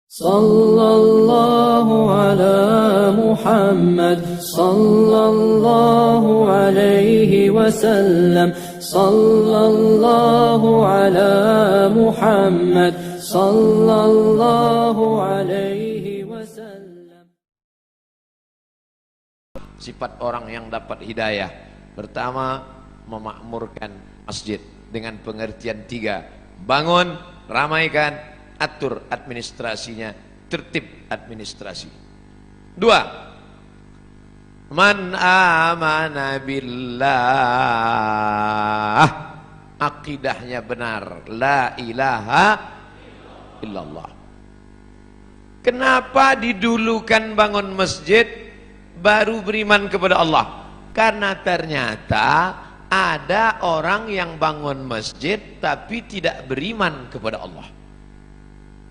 Sallallahu ala Muhammad, sallallahu alaihi wasallam, sallallahu ala Muhammad, sallallahu alaihi wasallam. Sifat orang yang dapat hidayah: pertama, memakmurkan masjid dengan pengertian tiga: bangun, ramaikan, atur administrasinya, tertib administrasi. Dua, man amana billah, akidahnya benar, la ilaha illallah. Kenapa didulukan bangun masjid baru beriman kepada Allah? Karena ternyata ada orang yang bangun masjid tapi tidak beriman kepada Allah.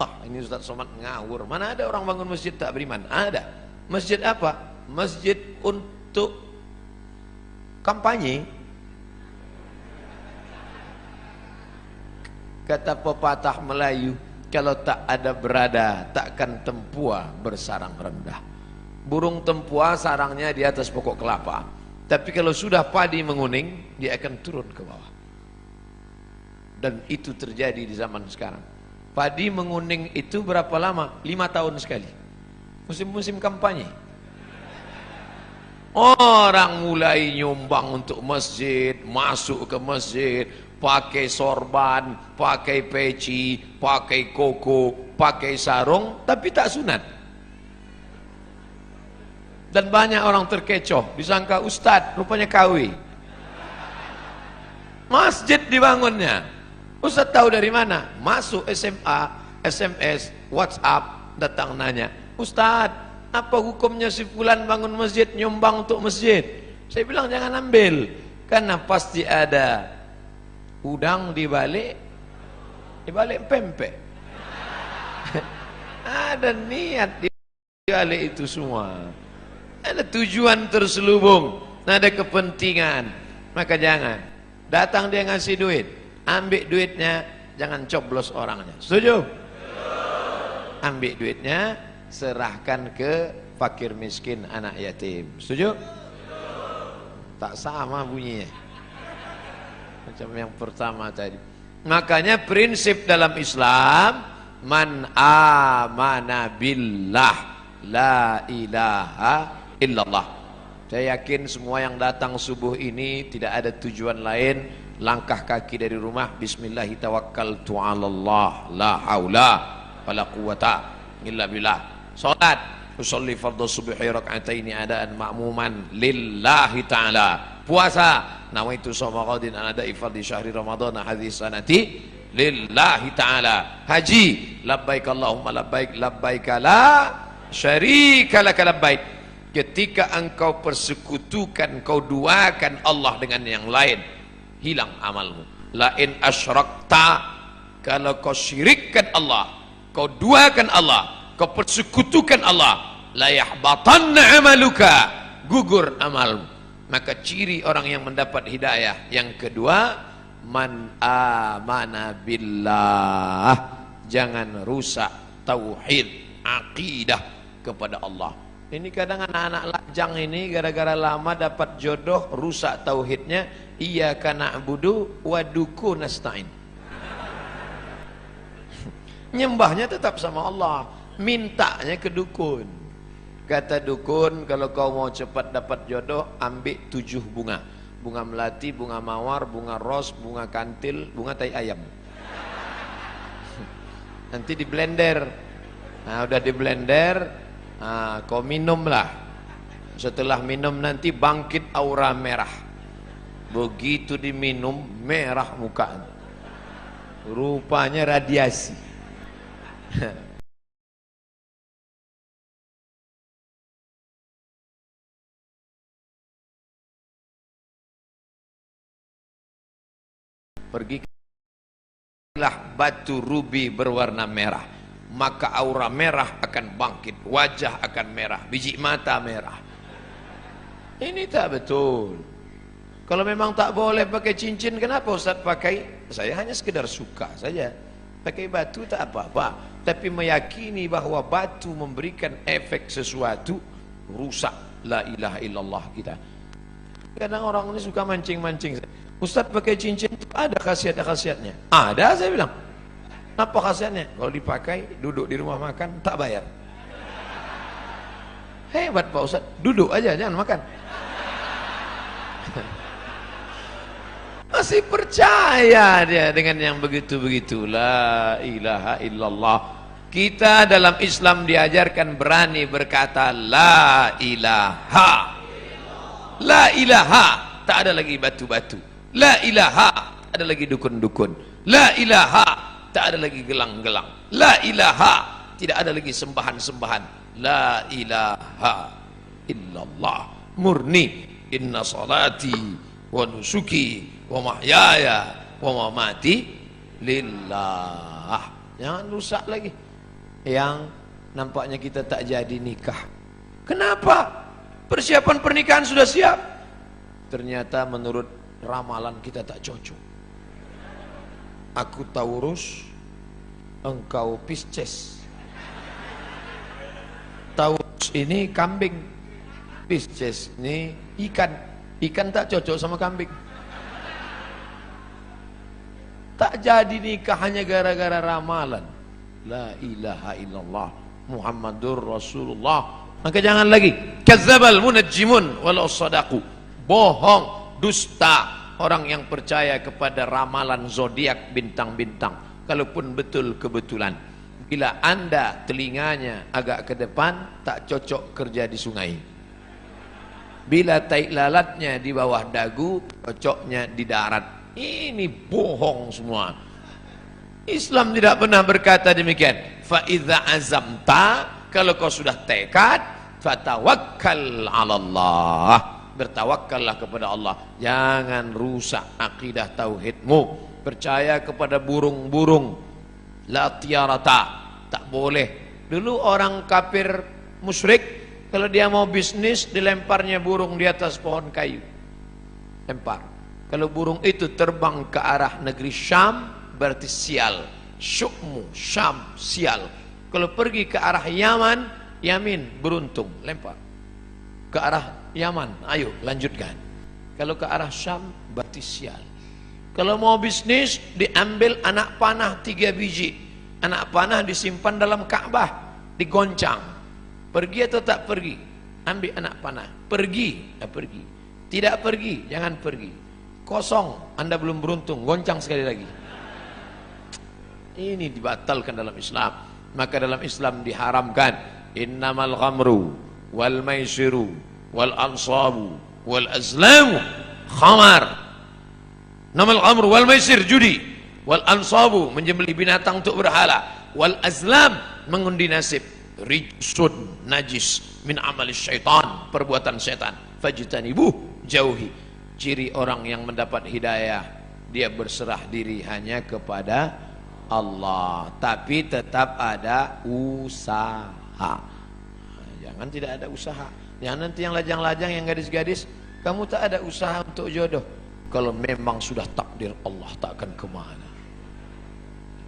Ini Ustaz Somad ngawur. Mana ada orang bangun masjid tak beriman? Ada. Masjid apa? Masjid untuk kampanye. Kata pepatah Melayu, kalau tak ada berada, takkan tempua bersarang rendah. Burung tempua sarangnya di atas pokok kelapa, tapi kalau sudah padi menguning, dia akan turun ke bawah. Dan itu terjadi di zaman sekarang. Padi menguning itu berapa lama? 5 tahun sekali. Musim-musim kampanye. Orang mulai nyumbang untuk masjid, masuk ke masjid, pakai sorban, pakai peci, pakai koko, pakai sarung, tapi tak sunat. Dan banyak orang terkecoh, disangka ustadz, rupanya KW. Masjid dibangunnya. Ustaz tahu dari mana? Masuk SMA, SMS, WhatsApp, datang nanya, Ustaz, apa hukumnya si fulan bangun masjid, nyumbang untuk masjid? Saya bilang jangan ambil, karena pasti ada udang di balik pempek. Ada niat di balik itu semua. Ada tujuan terselubung, ada kepentingan. Maka jangan. Datang dia ngasih duit, ambil duitnya, jangan coblos orangnya. Setuju? Ambil duitnya, serahkan ke fakir miskin, anak yatim. Setuju? Tak sama bunyinya macam yang pertama tadi. Makanya prinsip dalam Islam, man amana billah, la ilaha illallah. Saya yakin semua yang datang subuh ini tidak ada tujuan lain, langkah kaki dari rumah, bismillahi tawakkaltu 'alallah, la haula wala quwata illa billah. Salat, usolli fardhu subhi rak'ataini adaan ma'muman lillahi ta'ala. Puasa, nawaitu shauma ghadin an ada'i fardhi syahri ramadhana hadhihi sanati lillahi ta'ala. Haji, labbaik Allahumma labbaik, labbaik la syarika laka labbaik. Ketika engkau persekutukan, kau duakan Allah dengan yang lain, hilang amalmu. Lain asyrakta, kalau kau syirikkan Allah, kau duakan Allah, kau persekutukan Allah, la yahbatanna amaluka, gugur amalmu. Maka ciri orang yang mendapat hidayah yang kedua, man amana billah, jangan rusak tauhid, akidah kepada Allah. Ini kadang anak-anak lajang ini gara-gara lama dapat jodoh, rusak tauhidnya. Iyyaka na'budu wa duku nasta'in. Nyembahnya tetap sama Allah, mintanya ke dukun. Kata dukun, kalau kau mau cepat dapat jodoh, ambil 7 bunga. Bunga melati, bunga mawar, bunga ros, bunga kantil, bunga tai ayam. Nanti di blender. Nah, udah di blender, kau minumlah. Setelah minum nanti bangkit aura merah. Begitu diminum, merah muka. Rupanya radiasi. Pergilah batu rubi berwarna merah, maka aura merah akan bangkit, wajah akan merah, biji mata merah. Ini tak betul. Kalau memang tak boleh pakai cincin, kenapa Ustaz pakai? Saya hanya sekedar suka saja. Pakai batu tak apa-apa. tapi meyakini bahwa batu memberikan efek sesuatu, rusak la ilaha illallah kita. Kadang orang ini suka mancing-mancing. Ustaz pakai cincin itu ada khasiat-khasiatnya. Ada, saya bilang. Apa khasiatnya? Kalau dipakai, duduk di rumah makan, tak bayar. Hebat Pak Ustaz, duduk aja, jangan makan. Masih percaya dia dengan yang begitu-begitu. La ilaha illallah. Kita dalam Islam diajarkan berani berkata la ilaha. La ilaha, tak ada lagi batu-batu. La ilaha, tak ada lagi dukun-dukun. La ilaha, tak ada lagi gelang-gelang. La ilaha, tidak ada lagi sembahan-sembahan. La ilaha illallah. Murni. Inna salati wa nusuki wa mahyaya wa mamati lillah. Jangan rusak lagi. Yang nampaknya kita tak jadi nikah. Kenapa? Persiapan pernikahan sudah siap. Ternyata menurut ramalan kita tak cocok. Aku Taurus, engkau Pisces. Taurus ini kambing, Pisces ini ikan. Ikan tak cocok sama kambing. Tak jadi nikah hanya gara-gara ramalan. La ilaha illallah Muhammadur Rasulullah. Maka jangan lagi kazzabal munajjimun walau sadaqu. Bohong, dusta orang yang percaya kepada ramalan zodiak bintang-bintang. Kalaupun betul kebetulan. Bila Anda telinganya agak ke depan, tak cocok kerja di sungai. Bila tai lalatnya di bawah dagu, cocoknya di darat. Ini bohong semua. Islam tidak pernah berkata demikian. Fa idza azamta, kalau kau sudah tekad, fatawakkal 'ala Allah. Bertawakkallah kepada Allah. Jangan rusak akidah tauhidmu. Percaya kepada burung-burung. La tiarata, tak boleh. Dulu orang kafir musyrik, kalau dia mau bisnis, dilemparnya burung di atas pohon kayu. Lempar. Kalau burung itu terbang ke arah negeri Syam, berarti sial. Syukmu, Syam, sial. Kalau pergi ke arah Yaman, Yamin, beruntung, lempar. Ke arah Yaman, ayo lanjutkan. Kalau ke arah Syam, berarti sial. Kalau mau bisnis, diambil anak panah 3 biji. Anak panah disimpan dalam Ka'bah, digoncang. Pergi atau tak pergi? Ambil anak panah. Pergi, pergi. Tidak pergi, jangan pergi. Kosong, Anda belum beruntung, goncang sekali lagi. Ini dibatalkan dalam Islam. Maka dalam Islam diharamkan innamal ghamru wal maisiru wal ansabu wal azlamu khamar. Namal ghamru wal maisir, judi, wal ansabu, menyembelih binatang untuk berhala, wal azlam, mengundi nasib, rijsun, najis, min amalis syaitan, perbuatan setan, fajtanibuh, jauhi. Ciri orang yang mendapat hidayah, dia berserah diri hanya kepada Allah, tapi tetap ada usaha. Jangan tidak ada usaha. Yang nanti yang lajang-lajang, yang gadis-gadis, kamu tak ada usaha untuk jodoh. Kalau memang sudah takdir Allah, tak akan kemana.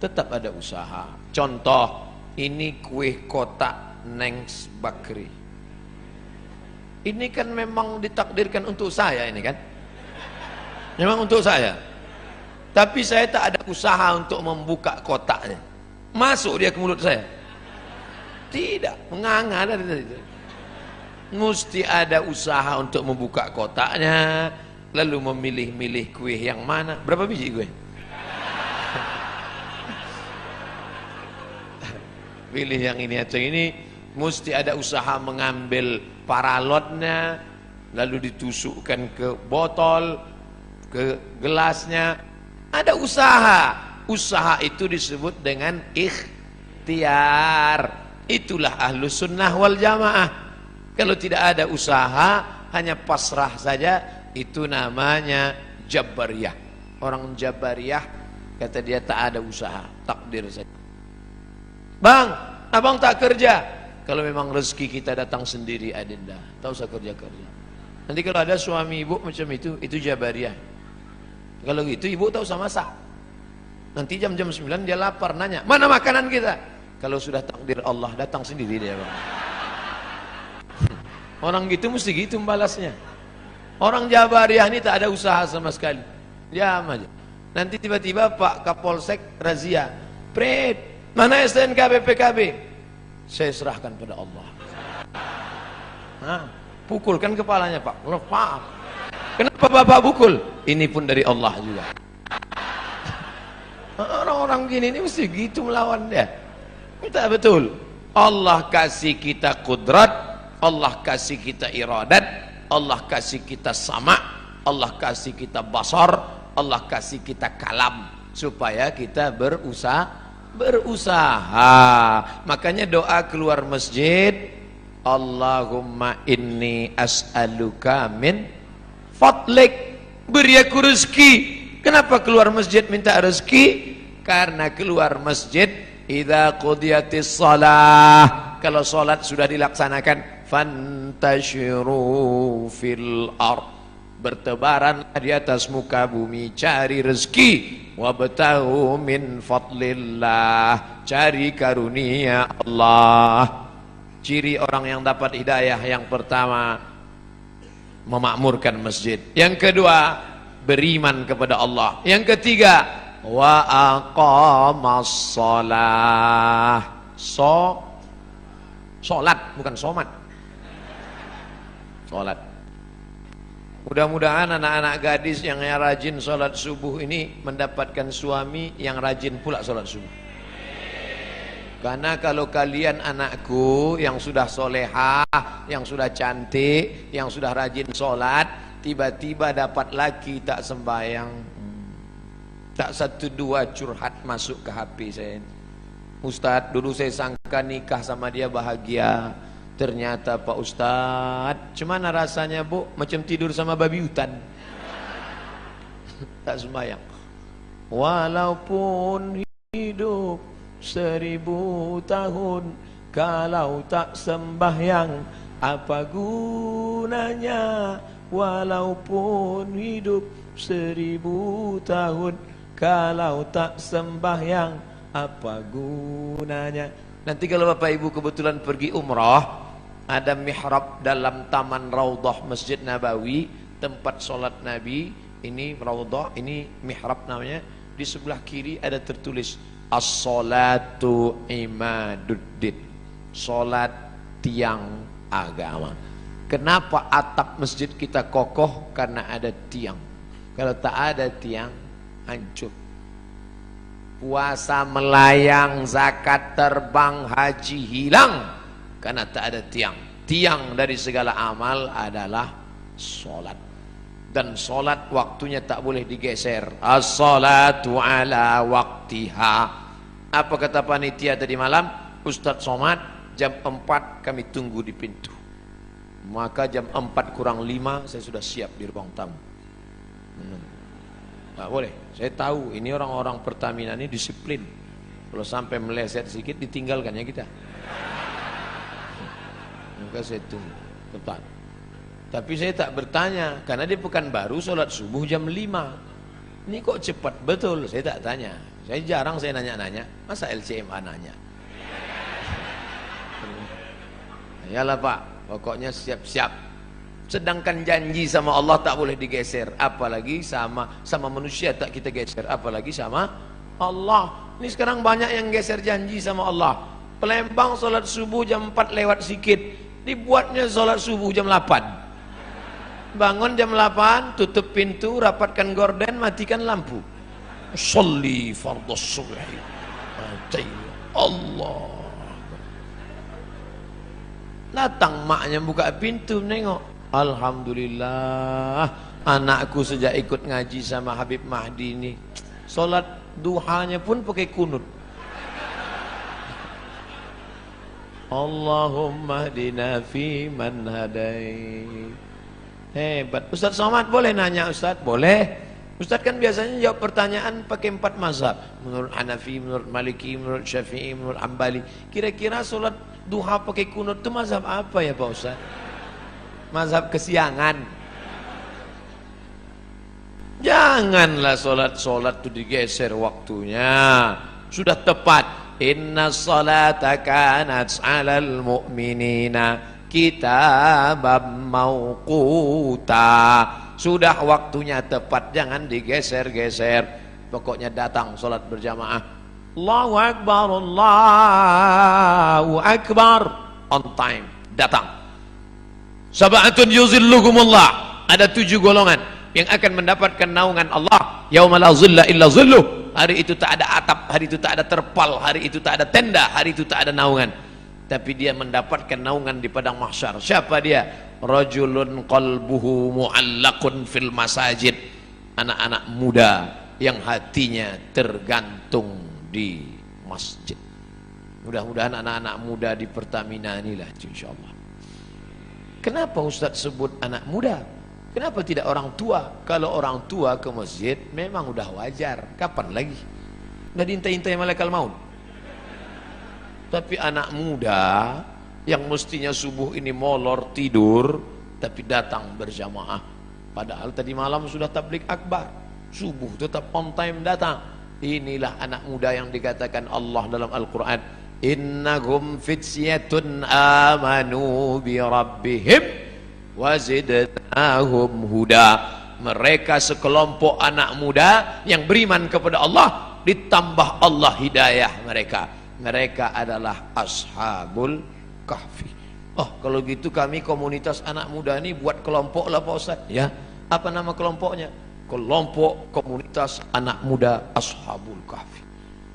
Tetap ada usaha. Contoh, ini kue kotak Nengs Bakri. Ini kan memang ditakdirkan untuk saya ini kan. Memang untuk saya. Tapi saya tak ada usaha untuk membuka kotaknya. Masuk dia ke mulut saya. Tidak, menganga dari tadi. Mesti ada usaha untuk membuka kotaknya, lalu memilih-milih kue yang mana. Berapa biji kue? Pilih yang ini atau ini. Mesti ada usaha mengambil paralotnya, lalu ditusukkan ke botol, ke gelasnya. Ada usaha. Usaha itu disebut dengan ikhtiar. Itulah ahlus sunnah wal jamaah. Kalau tidak ada usaha, hanya pasrah saja, itu namanya Jabariyah. Orang Jabariyah kata dia tak ada usaha, takdir saja. Bang, abang tak kerja. Kalau memang rezeki kita datang sendiri, adinda, tak usah kerja-kerja. Nanti kalau ada suami ibu macam itu Jabariyah. Kalau gitu ibu tak usah masak. Nanti jam-jam 9 dia lapar, nanya, mana makanan kita? Kalau sudah takdir Allah, datang sendiri dia, Pak. Orang gitu mesti gitu membalasnya. Orang Jabariyah ini tak ada usaha sama sekali. Diam aja. Nanti tiba-tiba Pak Kapolsek razia. Pret, mana STNK BPKB? Saya serahkan pada Allah. Nah, pukulkan kepalanya, Pak. Lepas. Kenapa Bapak pukul? Ini pun dari Allah juga. Orang-orang gini ini mesti gitu melawan dia. Kita betul. Allah kasih kita kudrat, Allah kasih kita iradat, Allah kasih kita sama, Allah kasih kita basar, Allah kasih kita kalam, supaya kita berusaha. Makanya doa keluar masjid, Allahumma inni as'aluka min fadlik, beri aku rezeki. Kenapa keluar masjid minta rezeki? Karena keluar masjid idza qudiyatis shalah, kalau salat sudah dilaksanakan, fantashiru fil ard, bertebaran di atas muka bumi, cari rezeki, wabtahu min fadlillah, cari karunia Allah. Ciri orang yang dapat hidayah yang pertama, memakmurkan masjid. Yang kedua, beriman kepada Allah. Yang ketiga, wa aqamas shalah. Salat, bukan somat. Salat. Mudah-mudahan anak-anak gadis yang rajin salat subuh ini mendapatkan suami yang rajin pula salat subuh. Karena kalau kalian anakku yang sudah solehah, yang sudah cantik, yang sudah rajin sholat, tiba-tiba dapat laki tak sembahyang, tak satu dua curhat masuk ke HP saya. Ustadz, dulu saya sangka nikah sama dia bahagia, ternyata Pak Ustadz, cuman rasanya Bu macam tidur sama babi hutan. Tak sembahyang. Walaupun hidup 1000 tahun, kalau tak sembahyang apa gunanya? Walaupun hidup 1000 tahun, kalau tak sembahyang apa gunanya? Nanti kalau Bapak Ibu kebetulan pergi umrah, ada mihrab dalam taman Raudhah Masjid Nabawi, tempat sholat Nabi. Ini Raudhah, ini mihrab namanya. Di sebelah kiri ada tertulis as-salatu imaduddin, salat tiang agama. Kenapa atap masjid kita kokoh? Karena ada tiang. Kalau tak ada tiang, hancur. Puasa melayang, zakat terbang, haji hilang, karena tak ada tiang. Tiang dari segala amal adalah salat. Dan salat waktunya tak boleh digeser. As-salatu ala waktiha. Apa kata panitia tadi malam? Ustadz Somad, jam 4 kami tunggu di pintu. Maka jam 4 kurang 5 saya sudah siap di ruang tamu. Tak boleh. Saya tahu ini orang-orang Pertamina ini disiplin. Kalau sampai meleset sedikit ditinggalkannya kita. Maka saya tunggu tepat. Tapi saya tak bertanya, karena dia Pekanbaru sholat subuh jam 5. Ini kok cepat betul? Saya tak tanya. Saya jarang saya nanya-nanya. Masa LCMA nanya? Yalah Pak, pokoknya siap-siap. Sedangkan janji sama Allah tak boleh digeser. Apalagi sama manusia tak kita geser. Apalagi sama Allah. Ini sekarang banyak yang geser janji sama Allah. Pelembang sholat subuh jam 4 lewat sikit. Dibuatnya sholat subuh jam 8. Bangun jam 8, tutup pintu, rapatkan gorden, matikan lampu. Sholli fardhus subhi. Allah. Datang maknya buka pintu nengok. Alhamdulillah, anakku sejak ikut ngaji sama Habib Mahdi ini, salat duhanya pun pakai kunut. Allahumma hdina fi man hadai. Hebat. Ustadz Somad boleh nanya Ustadz? Boleh. Ustadz kan biasanya jawab pertanyaan pakai 4 mazhab. Menurut Hanafi, menurut Maliki, menurut Syafi'i, menurut Hambali. Kira-kira sholat duha pakai kunut itu mazhab apa ya Pak Ustadz? Mazhab kesiangan. Janganlah sholat itu digeser waktunya. Sudah tepat. Inna salata kanat 'alal mu'minina kitaban mauquta. Sudah waktunya tepat, jangan digeser-geser. Pokoknya datang salat berjamaah. Allahu Akbar, Allahu Akbar. On time, datang. Sab'atun yuzilluhumullah. Ada 7 golongan yang akan mendapatkan naungan Allah. Yauma la zilla illa zilluh. Hari itu tak ada atap, hari itu tak ada terpal, hari itu tak ada tenda, hari itu tak ada naungan. Tapi dia mendapatkan naungan di padang mahsyar. Siapa dia? Rajulun qalbuhu mu'allaqun fil masajid. Anak-anak muda yang hatinya tergantung di masjid. Mudah-mudahan anak-anak muda di Pertamina inilah insyaallah. Kenapa Ustaz sebut anak muda? Kenapa tidak orang tua? Kalau orang tua ke masjid memang udah wajar. Kapan lagi? Udah diintai-intai malaikat maut. Tapi anak muda yang mestinya subuh ini molor tidur, tapi datang berjamaah. Padahal tadi malam sudah tablik akbar. Subuh tetap on time datang. Inilah anak muda yang dikatakan Allah dalam Al-Quran. Innahum fityatun amanu bi rabbihim wazidnahum huda. Mereka sekelompok anak muda yang beriman kepada Allah, ditambah Allah hidayah mereka. Mereka adalah ashabul kahfi. Oh, kalau gitu kami komunitas anak muda ini buat kelompok lah Pak Ustaz. Ya, apa nama kelompoknya? Kelompok komunitas anak muda ashabul kahfi.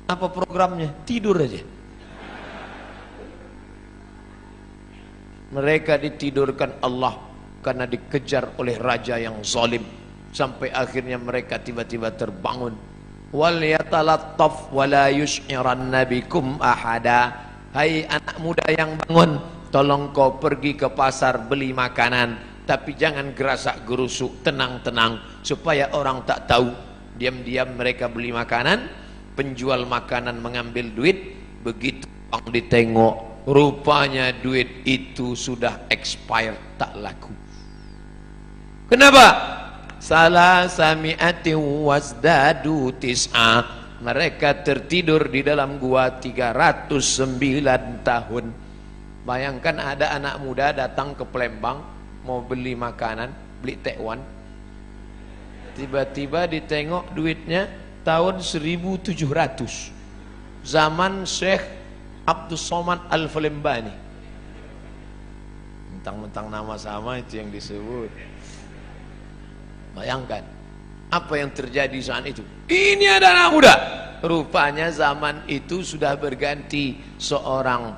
Apa programnya? Tidur aja. Mereka ditidurkan Allah karena dikejar oleh raja yang zalim, sampai akhirnya mereka tiba-tiba terbangun. Wal yatalattaf wala yush'iranna bikum ahada. Hai anak muda yang bangun, tolong kau pergi ke pasar beli makanan, tapi jangan gerasak gerusuk, tenang-tenang supaya orang tak tahu. Diam-diam mereka beli makanan, penjual makanan mengambil duit, begitu orang ditengok, rupanya duit itu sudah expired, tak laku. Kenapa? Salah sami'ati wasdadu tis'a. Mereka tertidur di dalam gua 309 tahun. Bayangkan ada anak muda datang ke Palembang mau beli makanan, beli tekwan. Tiba-tiba ditengok duitnya tahun 1700. Zaman Syekh Abdus Somad Al-Falembani. Mentang-mentang nama sama itu yang disebut. Bayangkan apa yang terjadi saat itu. Ini ada anak muda. Rupanya zaman itu sudah berganti seorang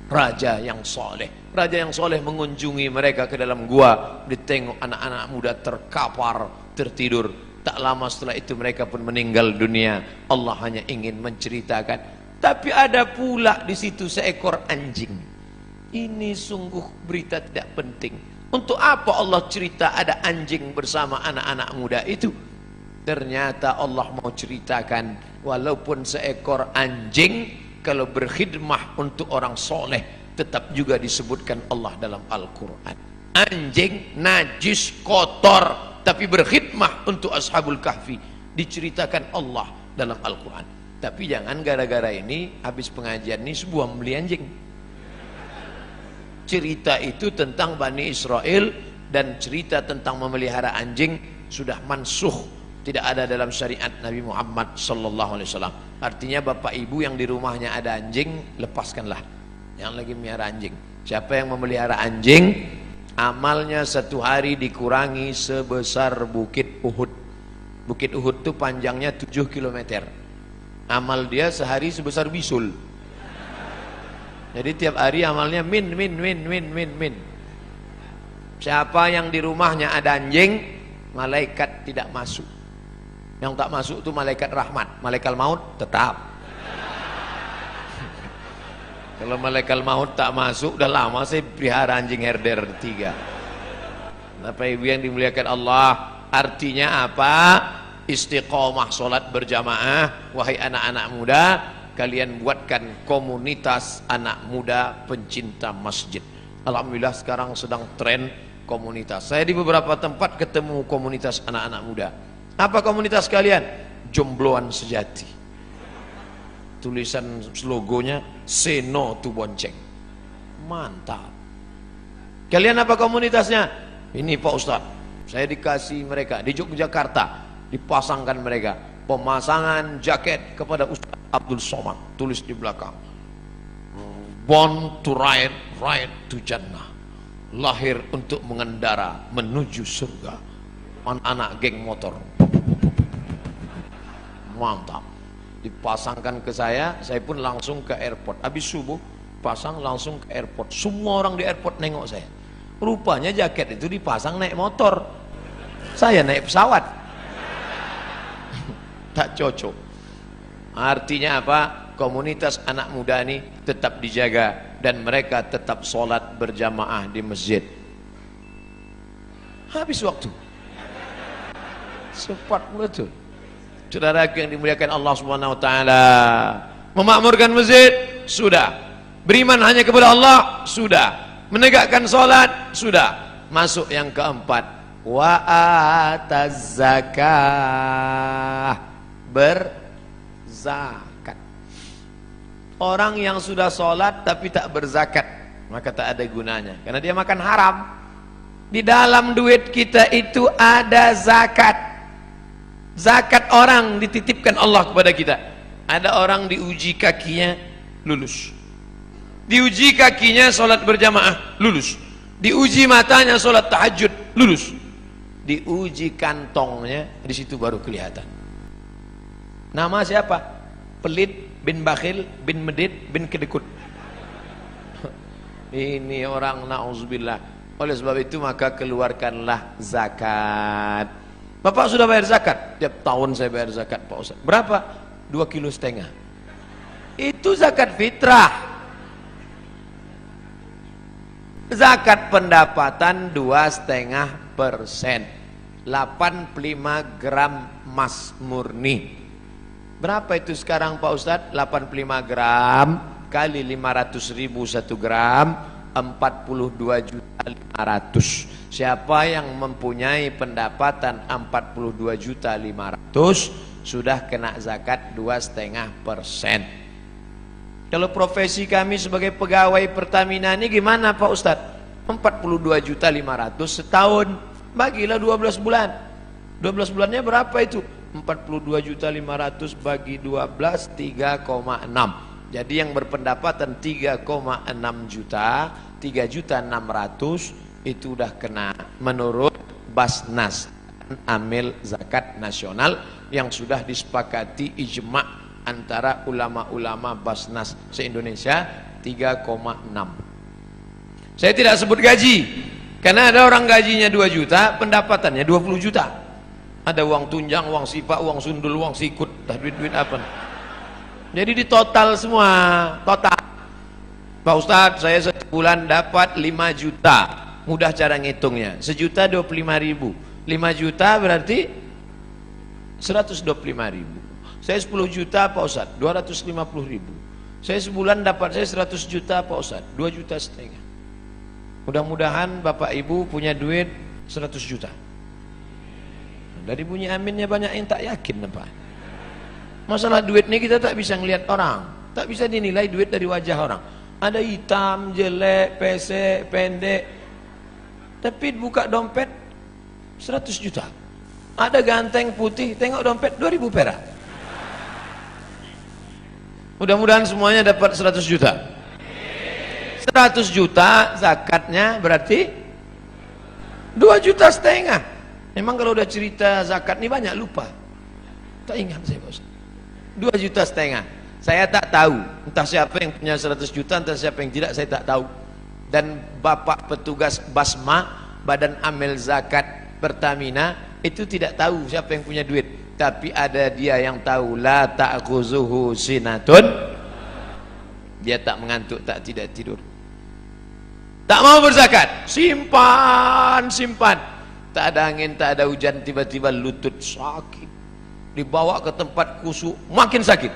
raja yang soleh. Raja yang soleh mengunjungi mereka ke dalam gua. Ditengok anak-anak muda terkapar, tertidur. Tak lama setelah itu mereka pun meninggal dunia. Allah hanya ingin menceritakan. Tapi ada pula di situ seekor anjing. Ini sungguh berita tidak penting. Untuk apa Allah cerita ada anjing bersama anak-anak muda itu? Ternyata Allah mau ceritakan, walaupun seekor anjing kalau berkhidmah untuk orang soleh, tetap juga disebutkan Allah dalam Al-Quran. Anjing najis kotor, tapi berkhidmah untuk ashabul kahfi, diceritakan Allah dalam Al-Quran. Tapi jangan gara-gara ini habis pengajian ini sebuah membeli anjing. Cerita itu tentang Bani Israel dan cerita tentang memelihara anjing sudah mansuh, tidak ada dalam syariat Nabi Muhammad sallallahu alaihi wasallam. Artinya bapak ibu yang di rumahnya ada anjing, lepaskanlah yang lagi melihara anjing. Siapa yang memelihara anjing, amalnya satu hari dikurangi sebesar Bukit Uhud. Bukit Uhud itu panjangnya 7 km. Amal dia sehari sebesar bisul. Jadi tiap hari amalnya min. Siapa yang di rumahnya ada anjing, malaikat tidak masuk. Yang tak masuk itu malaikat rahmat, malaikat maut tetap. Kalau malaikat maut tak masuk, udah lama saya pelihara anjing herder 3. Bapak ibu yang dimuliakan Allah, artinya apa? Istiqomah solat berjamaah. Wahai anak-anak muda, kalian buatkan komunitas anak muda pencinta masjid. Alhamdulillah sekarang sedang tren komunitas. Saya di beberapa tempat ketemu komunitas anak-anak muda. Apa komunitas kalian? Jombloan sejati. tulisan logonya say no to bonceng. Mantap. Kalian apa komunitasnya? Ini Pak Ustadz, saya dikasih mereka di Yogyakarta, dipasangkan mereka pemasangan jaket kepada Ustadz Abdul Somad, tulis di belakang born to ride, ride to Jannah, lahir untuk mengendara menuju surga. Anak-anak geng motor. Mantap. Dipasangkan ke saya pun langsung ke airport. Habis subuh pasang langsung ke airport. Semua orang di airport nengok saya. Rupanya jaket itu dipasang naik motor, saya naik pesawat. Tak cocok. Artinya apa? Komunitas anak muda ini tetap dijaga dan mereka tetap sholat berjamaah di masjid. Habis waktu. Cepat betul. Saudara yang dimuliakan Allah Subhanahu wa taala, memakmurkan masjid sudah, beriman hanya kepada Allah sudah, menegakkan sholat sudah. Masuk yang keempat, wa ataz zakah, berzakat. Orang yang sudah sholat tapi tak berzakat, maka tak ada gunanya, karena dia makan haram. Di dalam duit kita itu ada zakat. Zakat orang dititipkan Allah kepada kita. Ada orang diuji kakinya lulus, diuji kakinya sholat berjamaah lulus, diuji matanya sholat tahajud lulus, diuji kantongnya, di situ baru kelihatan. Nama siapa? Pelit bin bakhil bin medit bin kedekut. Ini orang na'udzubillah. Oleh sebab itu maka keluarkanlah zakat. Bapak sudah bayar zakat? Tiap tahun saya bayar zakat Pak Ustaz. Berapa? 2,5 kilo. Itu zakat fitrah. Zakat pendapatan 2,5%, 85 gram emas murni. Berapa itu sekarang Pak Ustadz? 85 gram kali 500.000 1 gram, 42.500.000. Siapa yang mempunyai pendapatan 42.500.000 sudah kena zakat 2,5%. Kalau profesi kami sebagai pegawai Pertamina ini gimana Pak Ustadz? 42.500.000 setahun, bagilah 12 bulan. 12 bulannya berapa itu? 42.500.000 bagi 12, 3,6. Jadi yang berpendapatan 3,6 juta, 3.600.000 itu udah kena menurut Basnas, Amil Zakat Nasional yang sudah disepakati ijma' antara ulama-ulama Basnas se-Indonesia, 3,6. Saya tidak sebut gaji, karena ada orang gajinya 2 juta, pendapatannya 20 juta. Ada uang tunjang, uang sipak, uang sundul, uang sikut, duit-duit apa. Jadi di total semua, total. Pak Ustadz, saya satu bulan dapat 5 juta. Mudah cara ngitungnya, 1.025.000. 5 juta berarti 125.000. Saya 10 juta Pak Ustadz, 250.000. Saya sebulan dapat saya 100 juta Pak Ustadz, 2,5 juta. Mudah-mudahan Bapak Ibu punya duit 100 juta. Dari bunyi aminnya banyak yang tak yakin Pak. Masalah duit ini kita tak bisa ngelihat orang, tak bisa dinilai duit dari wajah orang. Ada hitam, jelek, pesek, pendek. Tapi buka dompet 100 juta. Ada ganteng putih, tengok dompet 2.000 perak. Mudah-mudahan semuanya dapat 100 juta. 100 juta zakatnya berarti 2,5 juta. Memang kalau udah cerita zakat ini banyak lupa. Tak ingat saya Bos. 2,5 juta. Saya tak tahu, entah siapa yang punya 100 juta, entah siapa yang tidak, saya tak tahu. Dan Bapak petugas Basma, Badan Amil Zakat Pertamina, itu tidak tahu siapa yang punya duit. Tapi ada dia yang tahu, la ta'khuzuhu sinatun. Dia tak mengantuk, tak tidak tidur. Tak mau berzakat, simpan, simpan. Tak ada angin, tak ada hujan, tiba-tiba lutut sakit. Dibawa ke tempat kusuk, makin sakit.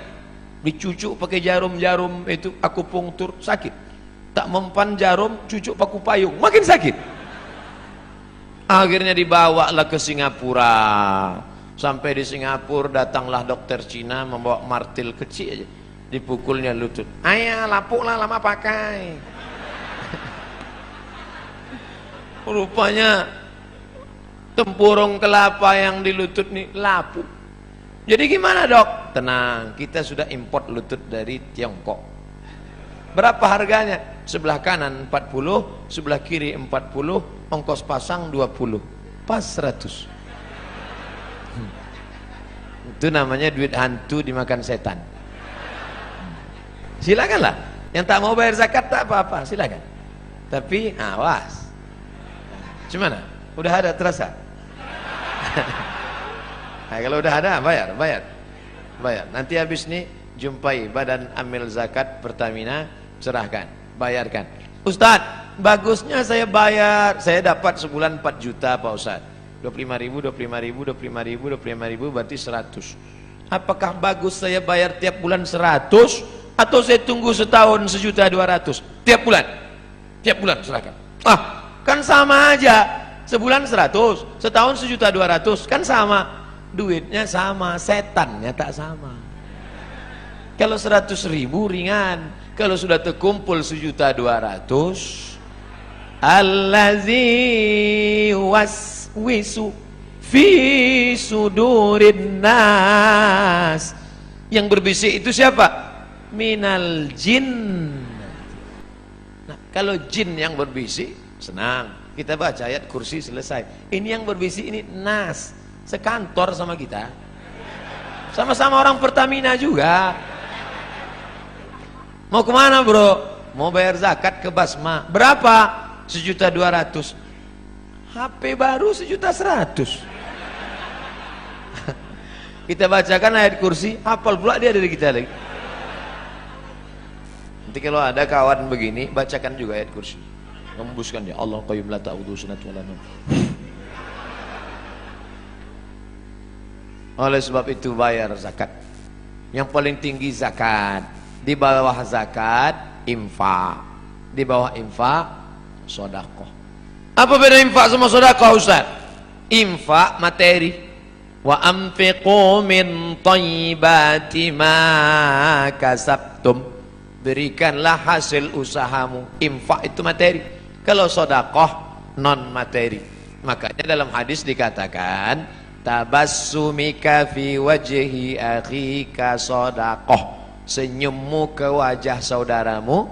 Dicucuk pakai jarum-jarum itu akupunktur, sakit. Tak mempan jarum, cucuk paku payung, makin sakit. Akhirnya dibawalah ke Singapura. Sampai di Singapura datanglah dokter Cina membawa martil kecil aja. dipukulnya lutut. Ayah lapuk lah, lama pakai. Rupanya tempurung kelapa yang di lutut nih lapuk. Jadi gimana dok? Tenang, kita sudah import lutut dari Tiongkok. Berapa harganya? Sebelah kanan 40, sebelah kiri 40, ongkos pasang 20, pas 100. Itu namanya duit hantu dimakan setan. Silakanlah, yang tak mau bayar zakat tak apa-apa, silakan. Tapi awas. Gimana? Udah ada terasa? Nah, kalau udah ada bayar. Nanti habis nih jumpai Badan Amil Zakat Pertamina, serahkan, bayarkan. Ustadz, bagusnya saya bayar, saya dapat sebulan 4 juta Pak Ustadz. 25.000 berarti 100. Apakah bagus saya bayar tiap bulan 100 atau saya tunggu setahun 1.200.000 tiap bulan? Tiap bulan serahkan. Ah, kan sama aja. Sebulan 100, setahun 1.200.000, kan sama. Duitnya sama, setannya tak sama. Kalau 100.000 ringan, kalau sudah terkumpul 1.200.000, allazi waswisu fi sudurin nas, yang berbisik itu siapa? Minal jin. Nah, kalau jin yang berbisik, senang, kita baca ayat kursi selesai. Ini yang berbisik ini nas, sekantor sama kita, sama-sama orang Pertamina juga. Mau kemana bro? Mau bayar zakat ke Basma. Berapa? 1.200.000. HP baru 1.100.000. Kita bacakan ayat kursi, hafal pula dia dari kita lagi. Nanti kalau ada kawan begini, bacakan juga ayat kursi, membuskan dia, Allah qayyum la ta'udhu sunat wala nawm. Oleh sebab itu bayar zakat. Yang paling tinggi zakat, di bawah zakat infak, di bawah infak sedekah. Apa beda infak sama sedekah Ustaz? Infak materi, wa anfiqu min thayyibati ma kasabtum, berikanlah hasil usahamu. Infak itu materi, kalau sedekah non materi. Makanya dalam hadis dikatakan tabassumika fi wajhi akhika sedekah, senyummu ke wajah saudaramu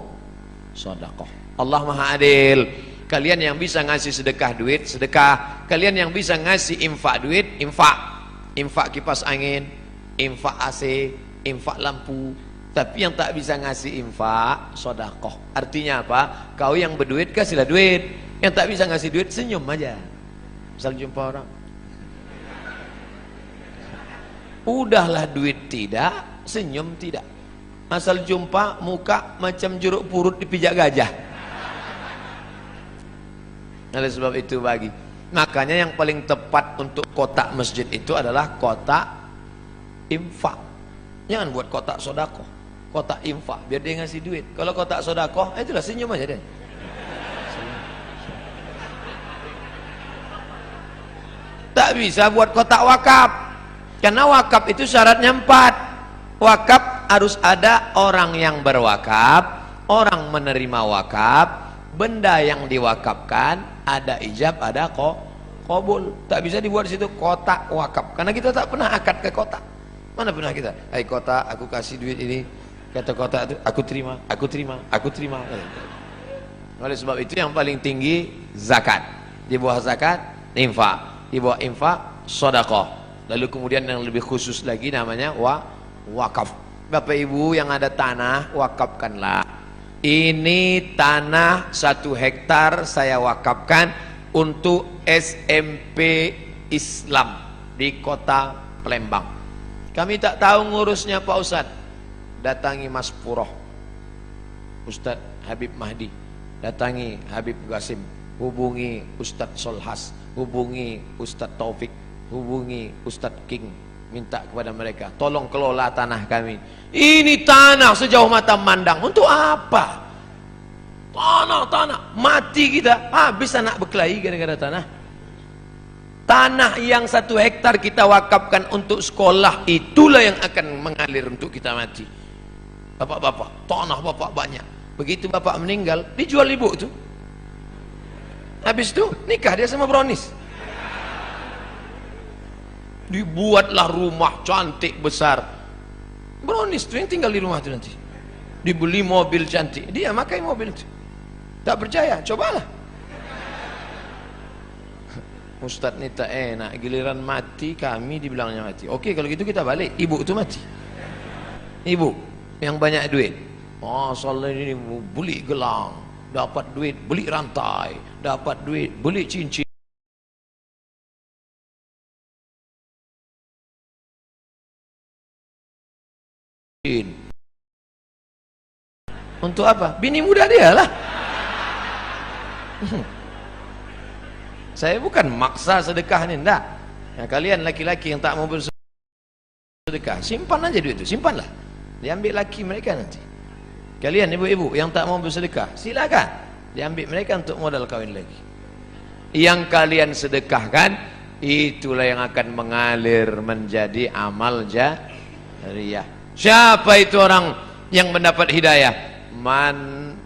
sedekah. Allah Maha Adil. Kalian yang bisa ngasih sedekah duit, sedekah. Kalian yang bisa ngasih infak duit, infak. Infak kipas angin, infak AC, infak lampu. Tapi yang tak bisa ngasih infak, sedekah. Artinya apa? Kau yang berduit kasihlah duit. Yang tak bisa ngasih duit senyum aja. Misal jumpa orang, udahlah duit tidak, senyum tidak. Asal jumpa muka macam jeruk purut dipijak gajah. Oleh sebab itu bagi, makanya yang paling tepat untuk kotak masjid itu adalah kotak infak. Jangan buat kotak sedekah, kotak infak biar dia ngasih duit. Kalau kotak sedekah, itulah senyum aja deh. Tak bisa buat kotak wakaf, karena wakaf itu syaratnya 4. Wakaf harus ada orang yang berwakaf, orang menerima wakaf, benda yang diwakafkan, ada ijab, ada qabul. Tak bisa dibuat di situ kotak wakaf, karena kita tak pernah akad ke kotak. Mana pernah kita, hai kotak, aku kasih duit ini, kata kotak itu, aku terima, aku terima, aku terima. Oleh sebab itu yang paling tinggi zakat, di bawah zakat infak, di bawah infak sedekah. Lalu kemudian yang lebih khusus lagi namanya wakaf. Bapak ibu yang ada tanah, wakafkanlah. Ini tanah 1 hektar saya wakafkan untuk SMP Islam di kota Palembang. Kami tak tahu ngurusnya Pak Ustadz. Datangi Mas Puroh, Ustadz Habib Mahdi, datangi Habib Qasim, hubungi Ustadz Solhas, hubungi Ustadz Taufik, hubungi Ustadz King, minta kepada mereka tolong kelola tanah kami. Ini tanah sejauh mata mandang, untuk apa? Tanah mati kita, habis anak berkelahi gara-gara tanah. Tanah yang 1 hektar kita wakafkan untuk sekolah, itulah yang akan mengalir untuk kita mati. Bapak-bapak, tanah bapak banyak. Begitu bapak meninggal, dijual ibu tuh. Habis itu nikah dia sama brownies. Dibuatlah rumah cantik besar. Brownies tuh yang tinggal di rumah tuh nanti. Dibeli mobil cantik, dia makai mobil itu. Tak percaya, cobalah. Ustadz ini tak enak, giliran mati kami dibilangnya mati. Oke, kalau gitu kita balik, ibu itu mati. Ibu yang banyak duit, oh soalnya ini beli gelang, dapat duit beli rantai, dapat duit beli cincin. Untuk apa? Bini muda dia lah. Saya bukan maksa sedekah ini, enggak. Ya, kalian laki-laki yang tak mau bersedekah, simpan aja duit itu, simpanlah. Diambil laki mereka nanti. Kalian ibu-ibu yang tak mau bersedekah, silakan diambil mereka untuk modal kawin lagi. Yang kalian sedekahkan, itulah yang akan mengalir menjadi amal jariyah. Siapa itu orang yang mendapat hidayah? Man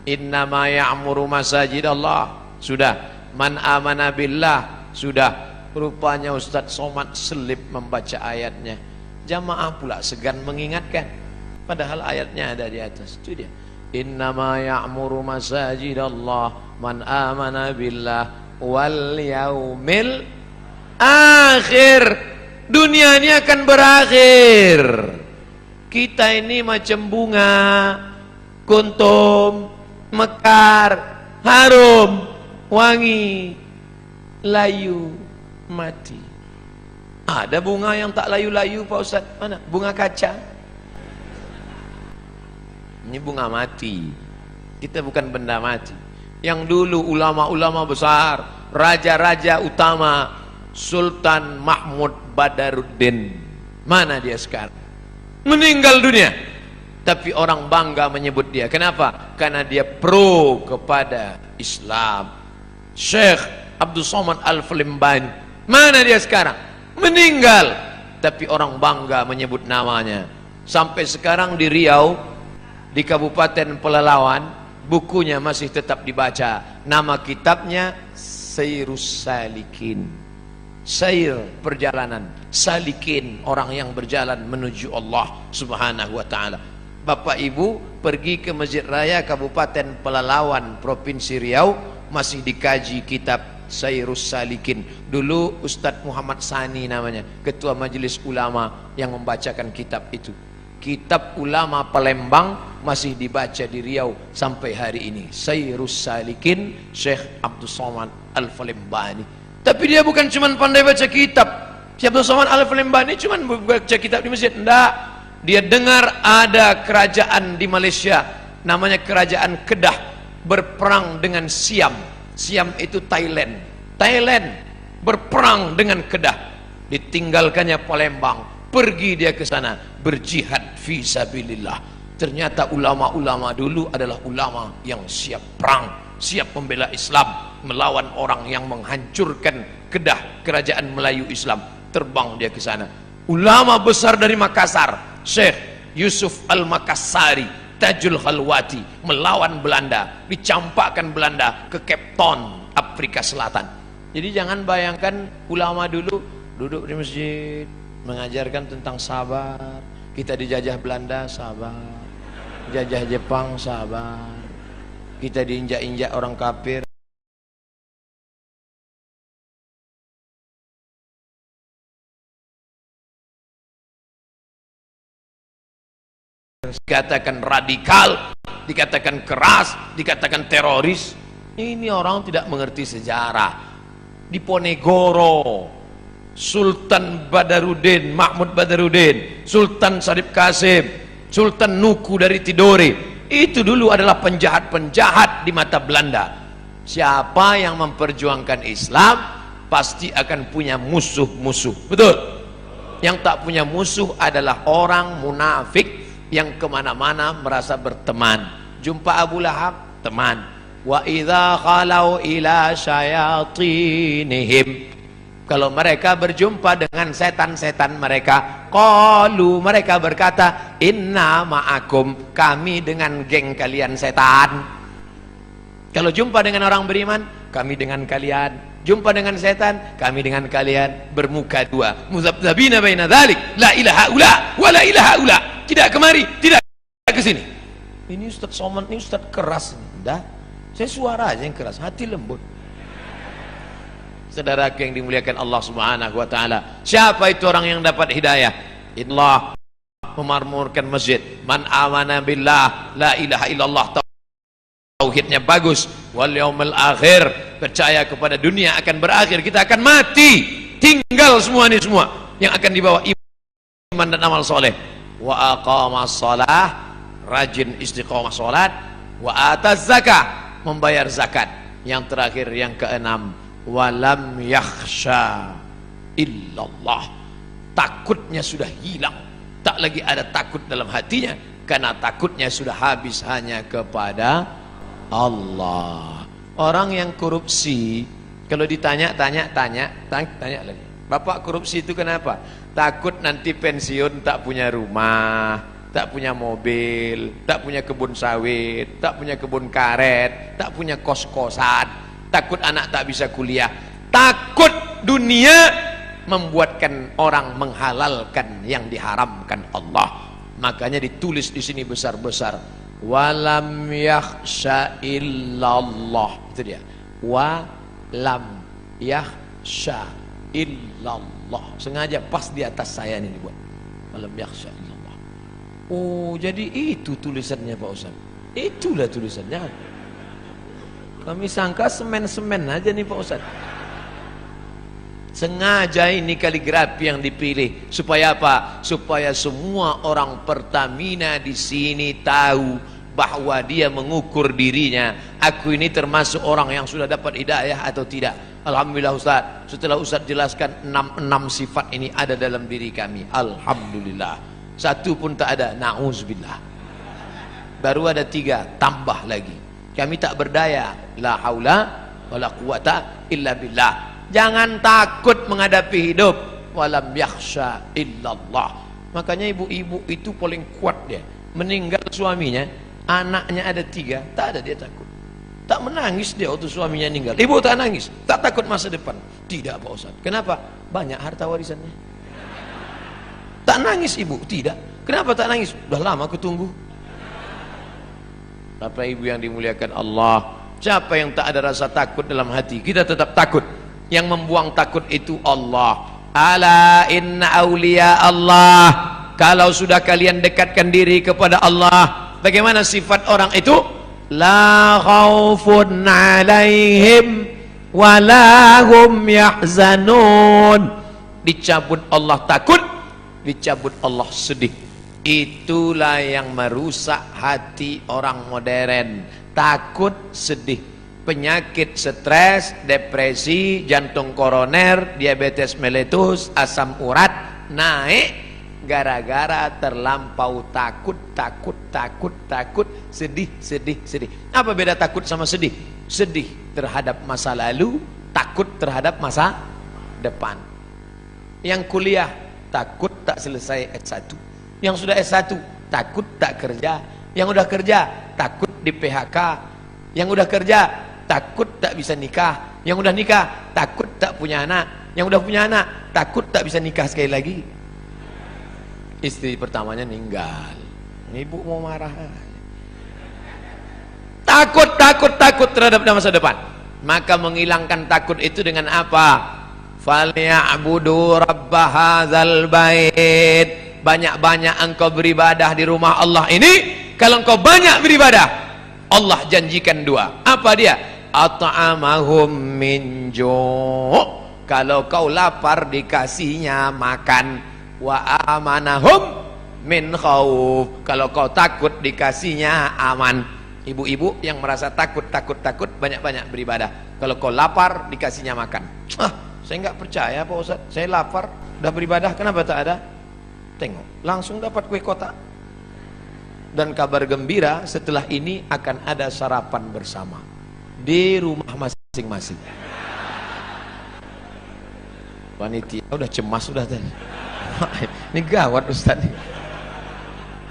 innama ya'muru masajidallah. Sudah. Man amana billah. Sudah. Rupanya Ustadz Somad selip membaca ayatnya. Jamaah pula segan mengingatkan, padahal ayatnya ada di atas. Itu dia. Innama ya'muru masajidallah man amana billah wal yaumil akhir. Dunia ini akan berakhir. Kita ini macam bunga, kuntum, mekar, harum, wangi, layu, mati. Ada bunga yang tak layu-layu Pak Ustaz? Mana? Bunga kaca. Ini bunga mati. Kita bukan benda mati. Yang dulu ulama-ulama besar, raja-raja utama, Sultan Mahmud Badaruddin, mana dia sekarang? Meninggal dunia. Tapi orang bangga menyebut dia. Kenapa? Karena dia pro kepada Islam. Syekh Abdul Somad Al-Falimbani, mana dia sekarang? Meninggal. Tapi orang bangga menyebut namanya. Sampai sekarang di Riau, di Kabupaten Pelalawan, bukunya masih tetap dibaca. Nama kitabnya Sayrus Salikin. Sair, perjalanan. Salikin, orang yang berjalan menuju Allah Subhanahu wa ta'ala. Bapak Ibu pergi ke Masjid Raya Kabupaten Pelalawan Provinsi Riau, masih dikaji kitab Sayrus Salikin. Dulu Ustadz Muhammad Sani namanya, ketua majelis ulama yang membacakan kitab itu. Kitab ulama Palembang masih dibaca di Riau sampai hari ini. Sayrus Salikin, Syekh Abdul Somad Al-Falimbani. Tapi dia bukan cuma pandai baca kitab. Syekh Abdul Somad Al-Falimbani cuma baca kitab di masjid. Enggak. Dia dengar ada kerajaan di Malaysia, namanya kerajaan Kedah, berperang dengan Siam. Siam itu Thailand. Thailand berperang dengan Kedah. Ditinggalkannya Palembang, pergi dia ke sana berjihad fi sabilillah. Ternyata ulama-ulama dulu adalah ulama yang siap perang, siap membela Islam, melawan orang yang menghancurkan Kedah, kerajaan Melayu Islam. Terbang dia ke sana. Ulama besar dari Makassar, Syekh Yusuf Al-Makassari, Tajul Khalwati, melawan Belanda, dicampakkan Belanda ke Cape Town, Afrika Selatan. Jadi jangan bayangkan ulama dulu duduk di masjid mengajarkan tentang sabar. Kita dijajah Belanda, sabar. Jajah Jepang, sabar. Kita diinjak-injak orang kafir, dikatakan radikal, dikatakan keras, dikatakan teroris. Ini orang tidak mengerti sejarah. Di Ponegoro, Sultan Badaruddin, Mahmud Badaruddin, Sultan Syarif Qasim, Sultan Nuku dari Tidore, itu dulu adalah penjahat-penjahat di mata Belanda. Siapa yang memperjuangkan Islam pasti akan punya musuh-musuh. Betul? Yang tak punya musuh adalah orang munafik yang kemana-mana merasa berteman. Jumpa Abu Lahab, teman. Wa idza khalau ila syayatinihim, kalau mereka berjumpa dengan setan-setan mereka, qalu, mereka berkata, inna ma'akum, kami dengan geng kalian setan. Kalau jumpa dengan orang beriman, kami dengan kalian. Jumpa dengan setan, kami dengan kalian. Bermuka dua, muzabzabina baina dzalik, la ilaha ula wa la ilaha ula. Tidak kemari, tidak ke sini. Ini Ustaz Somad, ini Ustaz keras. Dah, saya suara aja yang keras, hati lembut. Saudara yang dimuliakan Allah Subhanahu wa taala, siapa itu orang yang dapat hidayah? Allah memakmurkan masjid. Man amana billah, la ilaha illallah, tauhidnya bagus, wal yaumil akhir, percaya kepada dunia akan berakhir, kita akan mati, tinggal semua ini semua yang akan dibawa iman dan amal soleh. Wa aqamas shalah, rajin istiqomah salat. Wa ataz zakah, membayar zakat. Yang terakhir, yang keenam, walam yakhsha illallah, takutnya sudah hilang, tak lagi ada takut dalam hatinya, karena takutnya sudah habis hanya kepada Allah. Orang yang korupsi, kalau ditanya lagi, Bapak korupsi itu kenapa? Takut nanti pensiun tak punya rumah, tak punya mobil, tak punya kebun sawit, tak punya kebun karet, tak punya kos-kosan, takut anak tak bisa kuliah, takut dunia membuatkan orang menghalalkan yang diharamkan Allah. Makanya ditulis di sini besar-besar, walam yakhsha illallah. Itu dia, walam yakhsha illallah. Sengaja pas di atas saya ini dibuat, walam yakhsha illallah. Oh, jadi itu tulisannya Pak Ustaz. Itulah tulisannya. Kami sangka semen-semen aja nih Pak Ustaz. Sengaja ini kaligrafi yang dipilih supaya apa? Supaya semua orang Pertamina di sini tahu bahwa dia mengukur dirinya. Aku ini termasuk orang yang sudah dapat hidayah atau tidak. Alhamdulillah Ustaz. Setelah Ustaz jelaskan 6 sifat ini ada dalam diri kami. Alhamdulillah. Satu pun tak ada, na'udzubillah. Baru ada 3, tambah lagi. Kami tak berdaya, la haula wala quwata illa billah. Jangan takut menghadapi hidup, walam yakhsha illallah. Makanya ibu-ibu itu paling kuat dia. Meninggal suaminya, anaknya ada 3, tak ada dia takut. Tak menangis dia waktu suaminya meninggal. Ibu tak nangis, tak takut masa depan. Tidak Pak Ustaz. Kenapa? Banyak harta warisannya. Tak nangis ibu, tidak. Kenapa tak nangis? Udah lama aku tunggu. Bapak ibu yang dimuliakan Allah, siapa yang tak ada rasa takut dalam hati? Kita tetap takut. Yang membuang takut itu Allah. Ala inna awliya Allah. Kalau sudah kalian dekatkan diri kepada Allah, bagaimana sifat orang itu? La khaufun alaihim walahum yahzanun. Dicabut Allah takut, dicabut Allah sedih. Itulah yang merusak hati orang modern. Takut, sedih, penyakit stres, depresi, jantung koroner, diabetes meletus, asam urat naik gara-gara terlampau takut, sedih. Apa beda takut sama sedih? Sedih terhadap masa lalu, takut terhadap masa depan. Yang kuliah takut tak selesai S1. Yang sudah S1 takut tak kerja. Yang udah kerja takut di PHK. Yang udah kerja takut tak bisa nikah. Yang udah nikah takut tak punya anak. Yang udah punya anak takut tak bisa nikah sekali lagi. Istri pertamanya meninggal, ibu mau marah. Takut terhadap masa depan. Maka menghilangkan takut itu dengan apa? Falyabudu rabb hadzal bait. Banyak-banyak engkau beribadah di rumah Allah ini. Kalau engkau banyak beribadah, Allah janjikan 2. Apa dia? At'amahum min ju'. Kalau kau lapar dikasihnya makan. Wa amanahum min khauf. Kalau kau takut dikasihnya aman. Ibu-ibu yang merasa takut banyak-banyak beribadah. Kalau kau lapar dikasihnya makan. Saya nggak percaya Pak Ustaz, saya lapar udah beribadah kenapa tak ada? Tengok, langsung dapat kue kotak. Dan kabar gembira, setelah ini akan ada sarapan bersama di rumah masing-masing. Panitia udah cemas udah tadi. Ini gawat Ustaz.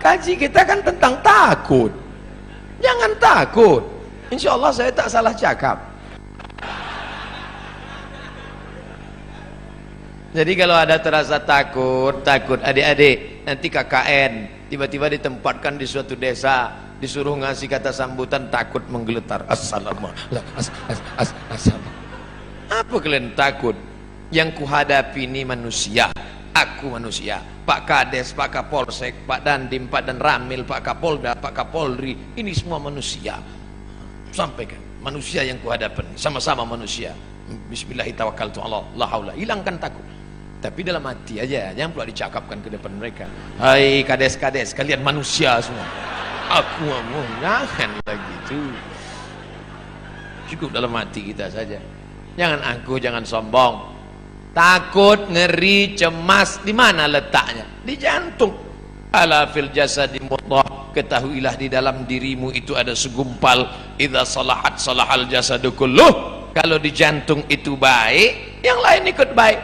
Kaji kita kan tentang takut. Jangan takut. Insya Allah saya tak salah cakap. Jadi kalau ada terasa takut adik-adik, nanti KKN tiba-tiba ditempatkan di suatu desa, disuruh ngasih kata sambutan, takut menggeletar. Assalamualaikum. Apa kalian takut? Yang kuhadapi ini manusia, aku manusia. Pak Kades, Pak Kapolsek, Pak Dandim, Pak Dan Ramil, Pak Kapolda, Pak Kapolri, ini semua manusia. Sampaikan, manusia yang kuhadapi, sama-sama manusia. Bismillahirrahmanirrahim. La haula, hilangkan takut. Tapi dalam hati aja, jangan pula dicakapkan ke depan mereka. Hai kades-kades, kalian manusia semua. Aku mau, jangan begitu. Cukup dalam hati kita saja. Jangan aku, jangan sombong. Takut, ngeri, cemas, di mana letaknya? Di jantung. Ala fil jasadi mudghah, ketahuilah di dalam dirimu itu ada segumpal. Idza salahat salahal jasadu kulluh. Kalau di jantung itu baik, yang lain ikut baik.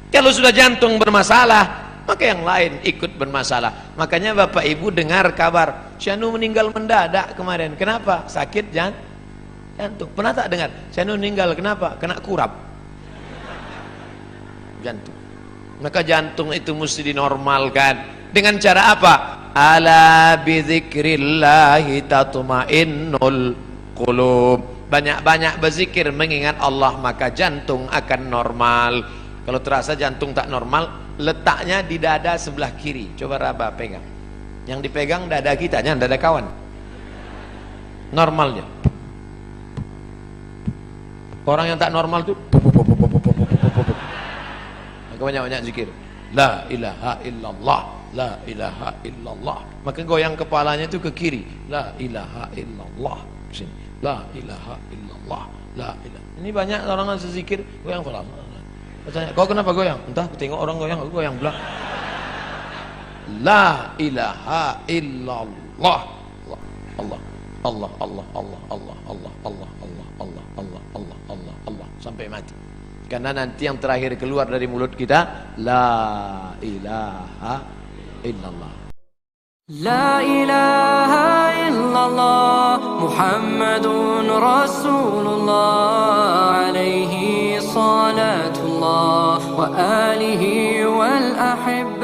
Kalau sudah jantung bermasalah, maka yang lain ikut bermasalah. Makanya Bapak Ibu dengar kabar Syanu meninggal mendadak kemarin. Kenapa? Sakit jantung. Pernah tak dengar? Syanu meninggal kenapa? Kena kurap jantung. Maka jantung itu mesti dinormalkan. Dengan cara apa? Ala bidzikrillahi tatmainnul qulub. Banyak-banyak berzikir mengingat Allah, maka jantung akan normal. Kalau terasa jantung tak normal, letaknya di dada sebelah kiri. Coba raba pegang. Yang dipegang dada kita, jangan dada kawan. Normalnya. Orang yang tak normal tuh maka banyak-banyak zikir. La ilaha illallah, la ilaha illallah. Maka goyang kepalanya itu ke kiri. La ilaha illallah. Sini. La ilaha illallah, la ilaha. Ini banyak orang yang zikir goyang kepala. Tanya, kau kenapa goyang? Entah, tengok orang goyang, aku goyang pula. La ilaha illallah. Allah, Allah, Allah, Allah, Allah, Allah, Allah, Allah, Allah, Allah, Allah, Allah, Allah, sampai mati. Karena nanti yang terakhir keluar dari mulut kita, la ilaha illallah. لا إله إلا الله محمد رسول الله عليه صلاة الله وآله والأحب